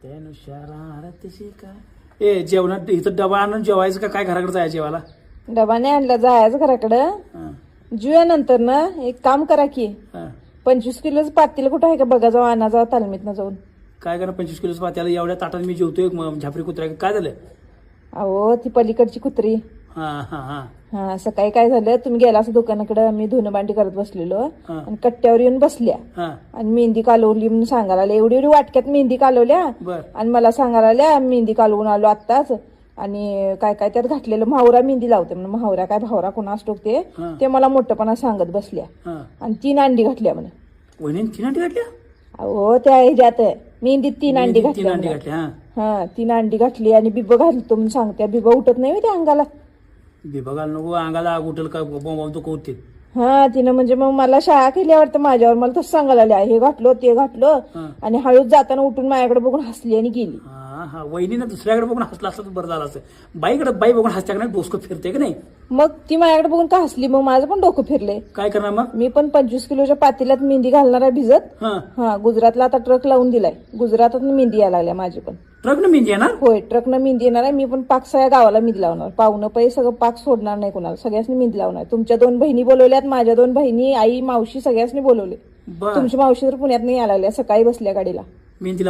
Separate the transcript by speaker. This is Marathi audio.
Speaker 1: त्यानुसार आरतीशी काय ए जेवणात इथं डबा आणून जेवायचं का काय घराकडे जायचं जेवायला?
Speaker 2: डबा नाही आणला, जायचं घराकडं.
Speaker 1: हा,
Speaker 2: जुया नंतर ना एक काम करा की
Speaker 1: हा.
Speaker 2: 25 किलोच पातेलं कुठं आहे का बघा, जाऊ आणा, जाऊ तालमीतनं जाऊन.
Speaker 1: काय करा 25 किलोच पात्याला एवढ्या ताटात मी जेवतोय झापरी कुत्र्या काय झालं?
Speaker 2: अहो ती पलीकडची कुत्री.
Speaker 1: हा हा हा
Speaker 2: हा सकाळी काय झालं, तुम्ही गेला असं दुकानाकडे, मी धुणं भांडी करत बसलेलो
Speaker 1: हा.
Speaker 2: आणि कट्ट्यावर येऊन बसल्या
Speaker 1: हा
Speaker 2: आणि मेहंदी कालवली म्हणून सांगायला आल्या. एवढी एवढी वाटक्यात मेहंदी कालवल्या
Speaker 1: बर
Speaker 2: आणि मला सांगायला आल्या मेहंदी कालवून आलो आत्ताच. आणि काय काय त्यात घातलेलं, म्हावरा मेहंदी लावते म्हणून. म्हावरा काय भावरा कोणा असतो
Speaker 1: हा.
Speaker 2: ते मला मोठपणा सांगत बसल्या.
Speaker 1: हा
Speaker 2: आणि 3 अंडी घातल्या म्हणे.
Speaker 1: वहिनी 3 अंडी घातल्या?
Speaker 2: अहो त्या ह्याच्यात मेहंदीत 3 अंडी
Speaker 1: 3
Speaker 2: घातल्या
Speaker 1: अंडी
Speaker 2: म्हणे.
Speaker 1: घातल्या. हा
Speaker 2: हा 3 अंडी घातली आणि बिब्ब घालतो म्हणून सांगत्या. बिब्ब उठत नाही त्या अंगाला.
Speaker 1: बघायला नको अंगाला आग उठल का बॉम्ब तो कोणते.
Speaker 2: हा तिनं म्हणजे मग मला शाळा केली वाटतं माझ्यावर. मला तसं सांगायला आल्या, हे घातलं ते घातलं.
Speaker 1: हा.
Speaker 2: आणि हळूच जाताना उठून माझ्याकडे बघून हसली आणि गेली.
Speaker 1: हा हा वहिनीनं दुसऱ्याकडे बघून हसला असतं तर बरं झालं असतं. बाईकडे बाई बघून हसत्या का नाही डोसकं फिरते का नाही?
Speaker 2: मग ती माझ्याकडे बघून का हसली, मग माझं पण डोकं फिरले.
Speaker 1: काय करणार मग?
Speaker 2: मी पण 25 किलोच्या पातेल्यात मेहंदी घालणार आहे भिजत.
Speaker 1: हा
Speaker 2: हा गुजरातला आता ट्रक लावून दिलाय. गुजरातात मेहंदी यायला लागल्या माझी पण.
Speaker 1: ट्रकनं मेहंदी येणार?
Speaker 2: होय ट्रकनं मेहंदी येणार आहे. मी पण पाक सगळ्या गावाला मेहंदी लावणार. पाहुणं पै सगळं पाक सोडणार नाही कोणाला, सगळ्यांनी मेहंदी लावणार. तुमच्या 2 बहिणी बोलवल्यात, माझ्या 2 बहिणी, आई, मावशी सगळ्यांनी बोलवले.
Speaker 1: बर
Speaker 2: तुमची मावशी तर पुण्यात नाही यायला लागल्या, सकाळी बसल्या गाडीला.
Speaker 1: मेहंदीला